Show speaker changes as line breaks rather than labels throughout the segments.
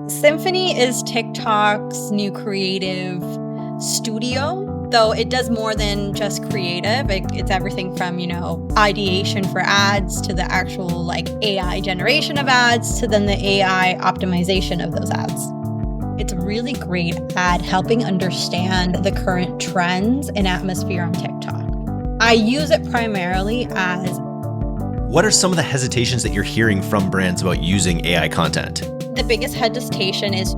Symphony is TikTok's new creative studio, though it does more than just creative. It's everything from, ideation for ads to the actual AI generation of ads to then the AI optimization of those ads. It's really great at helping understand the current trends and atmosphere on TikTok. I use it primarily as...
What are some of the hesitations that you're hearing from brands about using AI content?
The biggest hesitation is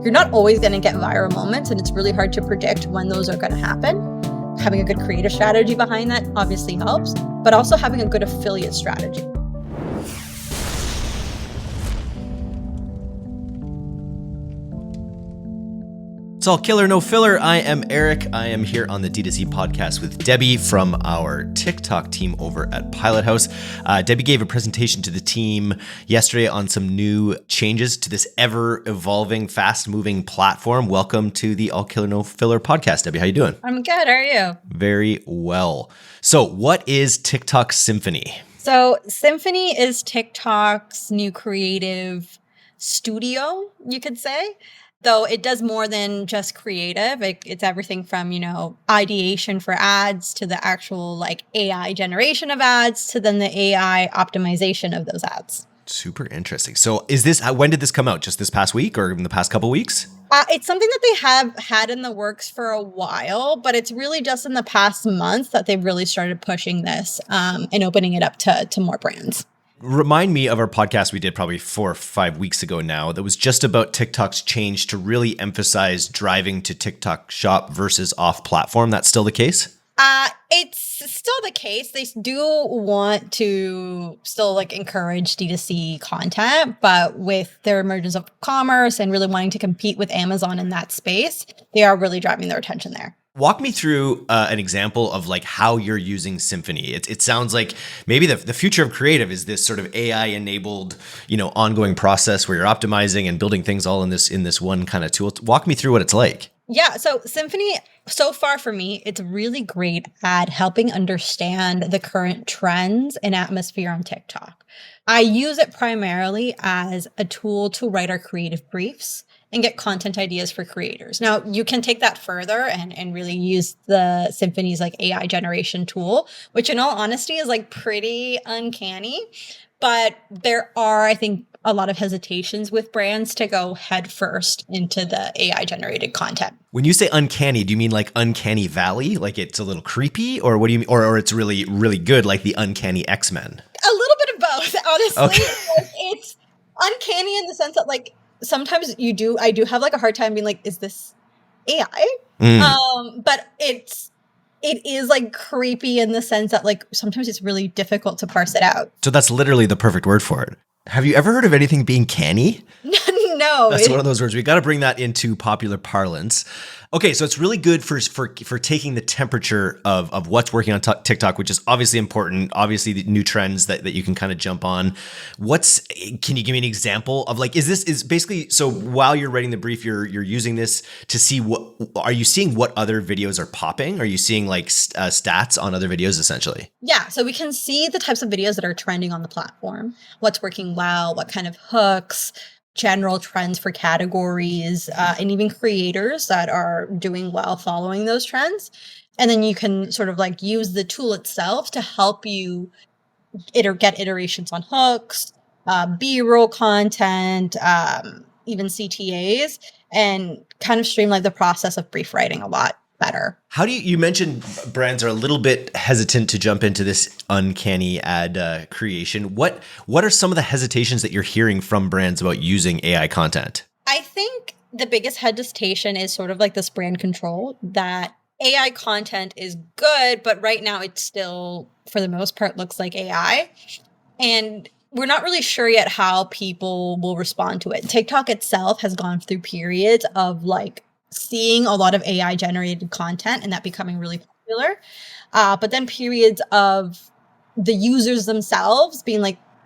you're not always going to get viral moments, and it's really hard to predict when those are going to happen. Having a good creative strategy behind that obviously helps, but also having a good affiliate strategy.
It's all killer, no filler. I am Eric. I am here on the D2C podcast with Debbie from our TikTok team over at Pilothouse. Debbie gave a presentation to the team yesterday on some new changes to this ever-evolving, fast-moving platform. Welcome to the All Killer, No Filler podcast, Debbie. How you doing?
I'm good. How are you?
Very well. So what is TikTok Symphony?
So Symphony is TikTok's new creative studio, you could say. Though it does more than just creative. It's everything from, ideation for ads to the actual AI generation of ads to then the AI optimization of those ads.
Super interesting. So when did this come out? Just this past week or in the past couple weeks?
It's something that they have had in the works for a while, but it's really just in the past month that they've really started pushing this and opening it up to more brands.
Remind me of our podcast we did probably 4 or 5 weeks ago now that was just about TikTok's change to really emphasize driving to TikTok shop versus off platform. That's still the case?
It's still the case. They do want to still encourage D2C content, but with their emergence of commerce and really wanting to compete with Amazon in that space, they are really driving their attention there.
Walk me through an example of how you're using Symphony. It sounds like maybe the future of creative is this sort of AI enabled, ongoing process where you're optimizing and building things all in this one kind of tool. Walk me through what it's like.
Yeah. So Symphony, so far for me, it's really great at helping understand the current trends and atmosphere on TikTok. I use it primarily as a tool to write our creative briefs and get content ideas for creators. Now, you can take that further and really use the Symphony's AI generation tool, which in all honesty is pretty uncanny. But there are, I think, a lot of hesitations with brands to go head first into the AI generated content.
When you say uncanny, do you mean Uncanny Valley? It's a little creepy? Or what do you mean? Or it's really, really good, like the Uncanny X-Men?
A little bit of both, honestly.
Okay.
It's uncanny in the sense that sometimes I do have a hard time being is this AI? But it is creepy in the sense that sometimes it's really difficult to parse it out.
So that's literally the perfect word for it. Have you ever heard of anything being canny?
No.
That's one of those words. We got to bring that into popular parlance. Okay, so it's really good for taking the temperature of what's working on TikTok, which is obviously important. Obviously, the new trends that you can kind of jump on. Can you give me an example of is basically, so while you're writing the brief, you're using this to see are you seeing what other videos are popping? Are you seeing stats on other videos essentially?
Yeah, so we can see the types of videos that are trending on the platform, what's working well, what kind of hooks, general trends for categories, and even creators that are doing well following those trends. And then you can sort of use the tool itself to help you get iterations on hooks, B-roll content, even CTAs, and kind of streamline the process of brief writing a lot better.
How do you mentioned brands are a little bit hesitant to jump into this uncanny ad creation. What are some of the hesitations that you're hearing from brands about using AI content?
I think the biggest hesitation is sort of this brand control, that AI content is good, but right now it still, for the most part, looks like AI. And we're not really sure yet how people will respond to it. TikTok itself has gone through periods of seeing a lot of AI generated content and that becoming really popular. But then periods of the users themselves being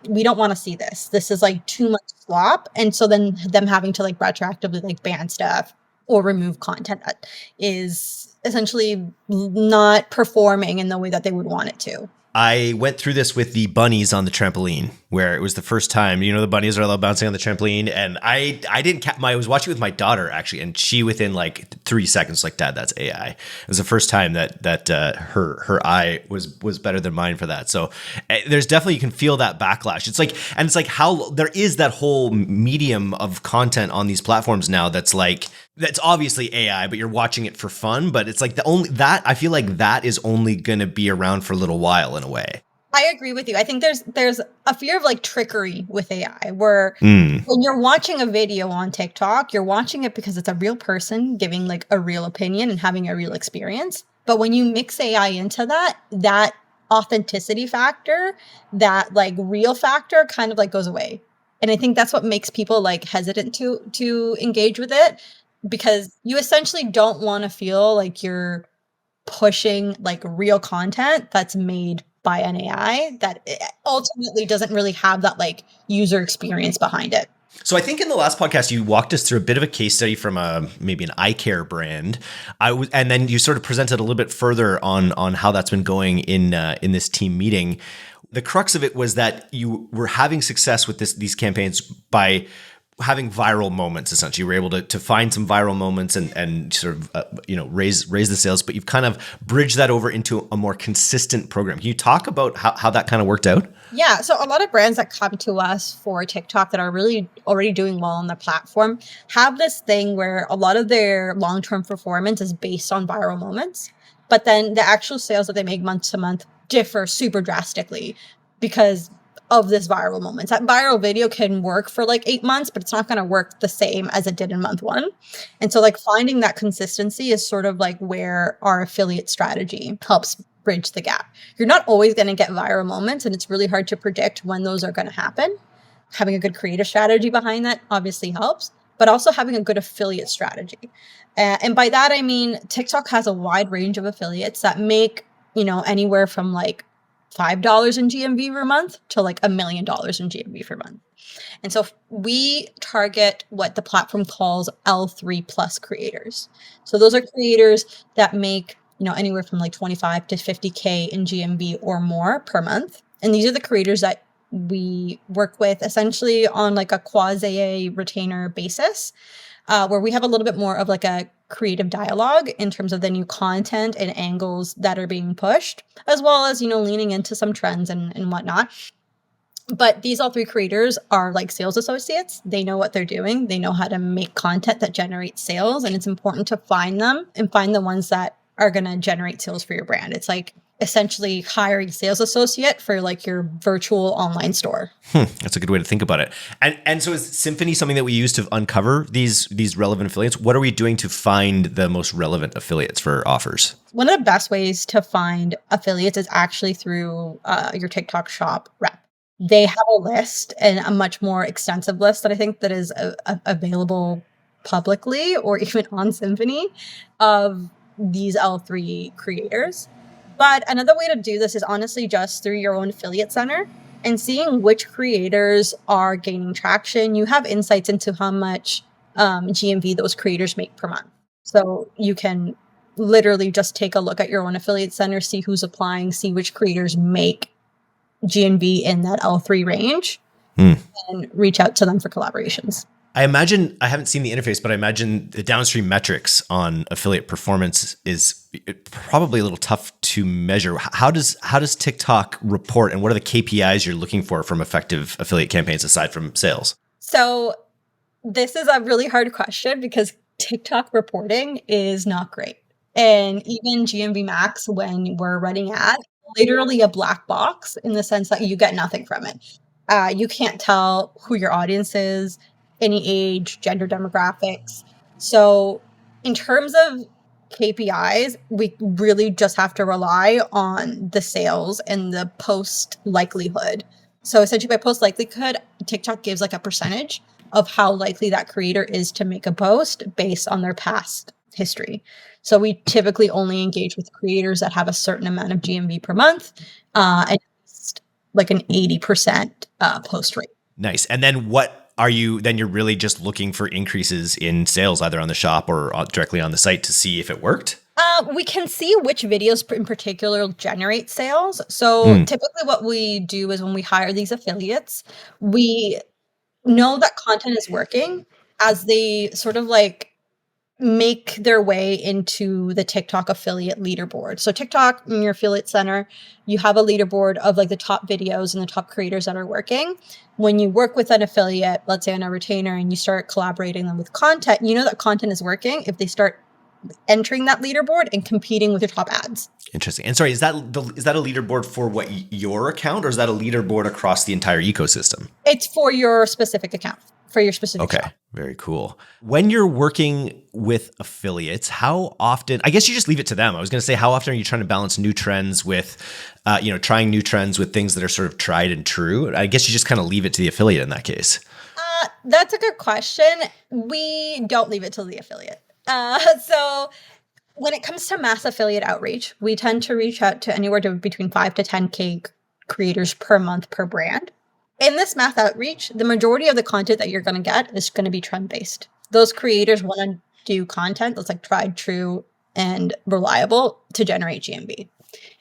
we don't want to see this. This is too much slop. And so then them having to retroactively ban stuff or remove content that is essentially not performing in the way that they would want it to.
I went through this with the bunnies on the trampoline, where it was the first time, the bunnies are all bouncing on the trampoline. And I didn't, I was watching with my daughter actually, and she within like 3 seconds, like, Dad, that's AI. It was the first time that her eye was better than mine for that. So there's definitely, you can feel that backlash. It's like, and it's like how there is that whole medium of content on these platforms now that's obviously AI, but you're watching it for fun. But it's like I feel like that is only going to be around for a little while in a way.
I agree with you. I think there's a fear of like trickery with AI where when you're watching a video on TikTok, you're watching it because it's a real person giving like a real opinion and having a real experience. But when you mix AI into that authenticity factor, that like real factor kind of like goes away. And I think that's what makes people like hesitant to engage with it, because you essentially don't want to feel like you're pushing like real content that's made by an AI that ultimately doesn't really have that like user experience behind it.
So I think in the last podcast, you walked us through a bit of a case study from maybe an eye care brand. And then you sort of presented a little bit further on how that's been going in this team meeting. The crux of it was that you were having success with these campaigns by having viral moments. Essentially, you were able to find some viral moments and sort of raise the sales, but you've kind of bridged that over into a more consistent program. Can you talk about how that kind of worked out?
Yeah, so a lot of brands that come to us for TikTok that are really already doing well on the platform have this thing where a lot of their long-term performance is based on viral moments, but then the actual sales that they make month to month differ super drastically because of this viral moments. That viral video can work for like 8 months, but it's not going to work the same as it did in month 1. And so like finding that consistency is sort of like where our affiliate strategy helps bridge the gap. You're not always going to get viral moments, and it's really hard to predict when those are going to happen. Having a good creative strategy behind that obviously helps, but also having a good affiliate strategy. And by that, I mean, TikTok has a wide range of affiliates that make, anywhere from like $5 in GMV per month to like $1 million in GMV per month. And so we target what the platform calls L3 plus creators. So those are creators that make, anywhere from like 25 to 50K in GMV or more per month. And these are the creators that we work with essentially on like a quasi retainer basis, where we have a little bit more of like a creative dialogue in terms of the new content and angles that are being pushed, as well as, leaning into some trends and whatnot. But these all 3 creators are like sales associates. They know what they're doing. They know how to make content that generates sales. And it's important to find them and find the ones that are going to generate sales for your brand. It's like essentially hiring sales associate for like your virtual online store.
That's a good way to think about it. And so is Symphony something that we use to uncover these relevant affiliates? What are we doing to find the most relevant affiliates for offers?
One of the best ways to find affiliates is actually through your TikTok shop rep. They have a list, and a much more extensive list that I think that is available publicly or even on Symphony of these L3 creators. But another way to do this is honestly just through your own affiliate center and seeing which creators are gaining traction. You have insights into how much GMV those creators make per month. So you can literally just take a look at your own affiliate center, see who's applying, see which creators make GMV in that L3 range, and reach out to them for collaborations.
I imagine, I haven't seen the interface, but I imagine the downstream metrics on affiliate performance is probably a little tough to measure. How does TikTok report, and what are the KPIs you're looking for from effective affiliate campaigns aside from sales?
So this is a really hard question because TikTok reporting is not great. And even GMV Max, when we're running ads, literally a black box in the sense that you get nothing from it. You can't tell who your audience is, any age, gender demographics. So in terms of KPIs, we really just have to rely on the sales and the post likelihood. So essentially by post likelihood, TikTok gives like a percentage of how likely that creator is to make a post based on their past history. So we typically only engage with creators that have a certain amount of GMV per month, and like an 80% post rate.
Nice. And then you're really just looking for increases in sales either on the shop or directly on the site to see if it worked?
We can see which videos in particular generate sales. So
Mm,
typically what we do is when we hire these affiliates, we know that content is working as they sort of like make their way into the TikTok affiliate leaderboard. So TikTok in your affiliate center, you have a leaderboard of like the top videos and the top creators that are working. When you work with an affiliate, let's say on a retainer, and you start collaborating them with content, you know that content is working if they start entering that leaderboard and competing with your top ads.
interesting. And sorry, is that a leaderboard for what your account, or is that a leaderboard across the entire ecosystem?
It's for your specific account, for your specific
Okay,
shop.
very cool. When you're working with affiliates, how often, I guess you just leave it to them. I was going to say, how often are you trying to balance new trends with, trying new trends with things that are sort of tried and true? I guess you just kind of leave it to the affiliate in that case.
That's a good question. We don't leave it to the affiliate. So when it comes to mass affiliate outreach, we tend to reach out to anywhere to between 5 to 10K creators per month per brand. In this mass outreach, the majority of the content that you're going to get is going to be trend based. Those creators want to do content that's like tried, true, and reliable to generate GMV.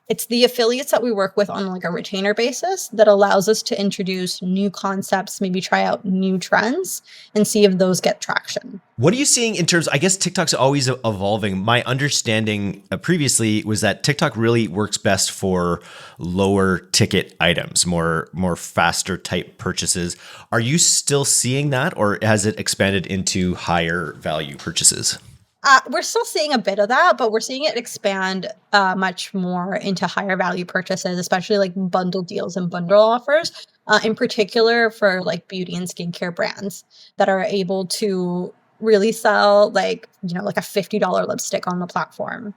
It's the affiliates that we work with on like a retainer basis that allows us to introduce new concepts, maybe try out new trends and see if those get traction.
What are you seeing in terms, I guess TikTok's always evolving. My understanding previously was that TikTok really works best for lower ticket items, more faster type purchases. Are you still seeing that, or has it expanded into higher value purchases?
We're still seeing a bit of that, but we're seeing it expand much more into higher value purchases, especially like bundle deals and bundle offers, in particular for like beauty and skincare brands that are able to really sell like, like a $50 lipstick on the platform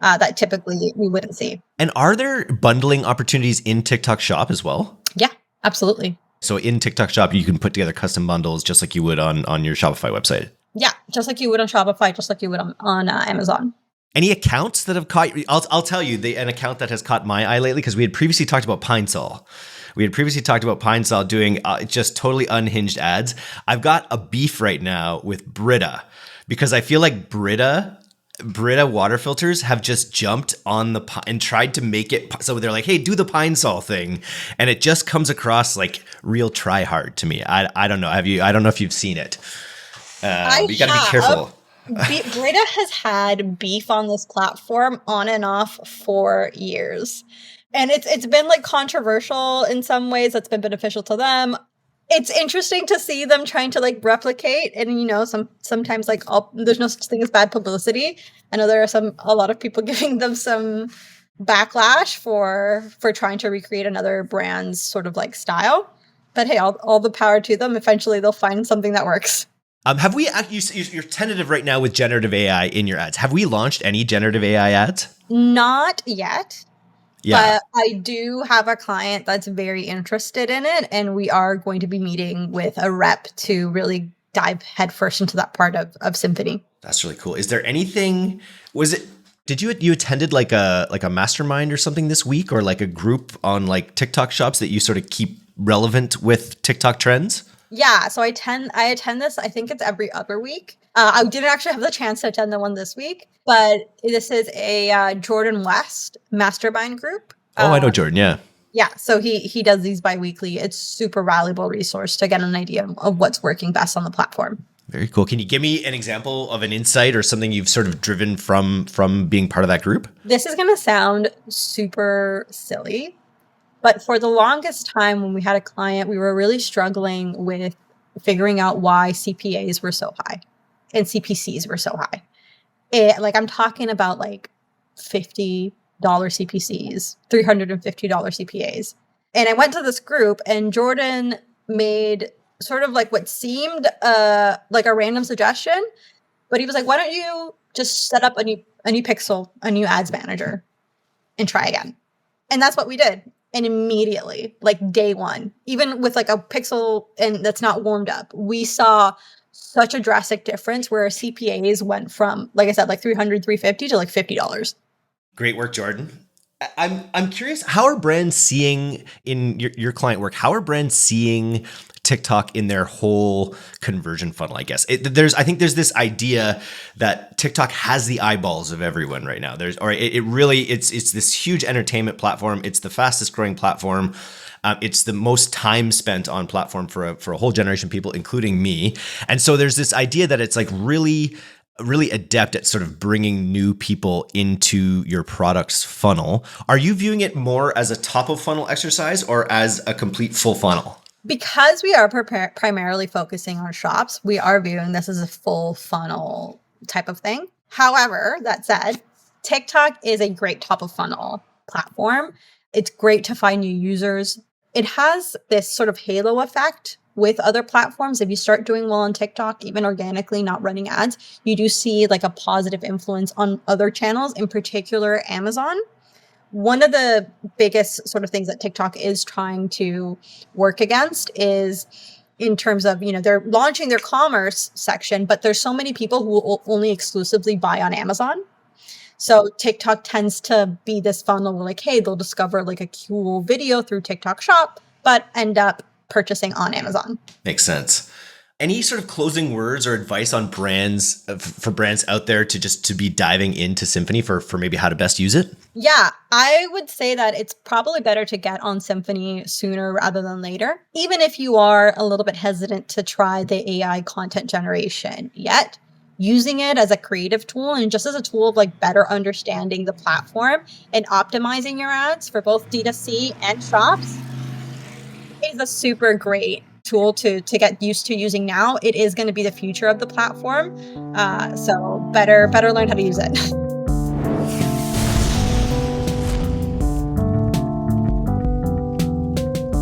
that typically we wouldn't see.
And are there bundling opportunities in TikTok Shop as well?
Yeah, absolutely.
So in TikTok Shop, you can put together custom bundles just like you would on your Shopify website.
Yeah, just like you would on Shopify, just like you would on Amazon.
Any accounts that have caught? I'll tell you an account that has caught my eye lately, because we had previously talked about PineSol. We had previously talked about PineSol doing just totally unhinged ads. I've got a beef right now with Brita, because I feel like Brita water filters have just jumped on and tried to make it so they're like, hey, do the PineSol thing, and it just comes across like real try hard to me. I don't know. I don't know if you've seen it. You got to be careful.
Brita has had beef on this platform on and off for years. And it's been like controversial in some ways. That's been beneficial to them. It's interesting to see them trying to like replicate, and sometimes like there's no such thing as bad publicity. I know there are a lot of people giving them some backlash for trying to recreate another brand's sort of like style. But hey, all the power to them. Eventually they'll find something that works.
Have we? You're tentative right now with generative AI in your ads. Have we launched any generative AI ads?
Not yet.
Yeah.
But I do have a client that's very interested in it, and we are going to be meeting with a rep to really dive headfirst into that part of Symphony.
That's really cool. Is there anything? Did you attended like a mastermind or something this week, or like a group on like TikTok shops that you sort of keep relevant with TikTok trends?
Yeah, so I attend this. I think it's every other week. I didn't actually have the chance to attend the one this week, but this is a Jordan West mastermind group.
Oh, I know Jordan. Yeah.
Yeah, so he does these bi-weekly. It's super valuable resource to get an idea of what's working best on the platform.
Very cool. Can you give me an example of an insight or something you've sort of driven from being part of that group?
This is going to sound super silly, but for the longest time when we had a client, we were really struggling with figuring out why CPAs were so high and CPCs were so high. I'm talking about like $50 CPCs, $350 CPAs. And I went to this group, and Jordan made sort of like what seemed like a random suggestion, but he was like, why don't you just set up a new pixel, a new ads manager, and try again? And that's what we did. And immediately, like day one, even with like a pixel and that's not warmed up, we saw such a drastic difference where our CPAs went from, like I said, like $300, $350 to like $50.
Great work, Jordan. I'm curious, how are brands seeing in your client work? How are brands seeing TikTok in their whole conversion funnel, I guess. I think there's this idea that TikTok has the eyeballs of everyone right now. It's this huge entertainment platform. It's the fastest growing platform. It's the most time spent on platform for a whole generation of people, including me. And so there's this idea that it's like really adept at sort of bringing new people into your product's funnel. Are you viewing it more as a top of funnel exercise or as a complete full funnel?
Because we are primarily focusing on shops, we are viewing this as a full funnel type of thing. However, that said, TikTok is a great top of funnel platform. It's great to find new users. It has this sort of halo effect with other platforms. If you start doing well on TikTok, even organically, not running ads, you do see like a positive influence on other channels, in particular Amazon. One of the biggest sort of things that TikTok is trying to work against is in terms of, they're launching their commerce section, but there's so many people who only exclusively buy on Amazon. So TikTok tends to be this funnel where like, hey, they'll discover like a cool video through TikTok Shop, but end up purchasing on Amazon.
Makes sense. Any sort of closing words or advice on brands for brands out there to be diving into Symphony for maybe how to best use it?
Yeah, I would say that it's probably better to get on Symphony sooner rather than later, even if you are a little bit hesitant to try the AI content generation yet. Using it as a creative tool and just as a tool of like better understanding the platform and optimizing your ads for both D2C and shops is a super great tool to get used to using now. It is going to be the future of the platform. So better learn how to use it.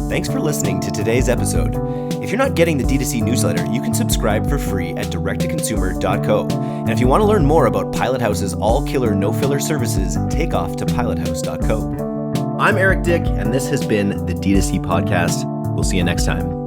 Thanks for listening to today's episode. If you're not getting the D2C newsletter, you can subscribe for free at directtoconsumer.co. And if you want to learn more about Pilothouse's all-killer, no-filler services, take off to pilothouse.co. I'm Eric Dick, and this has been the D2C Podcast. We'll see you next time.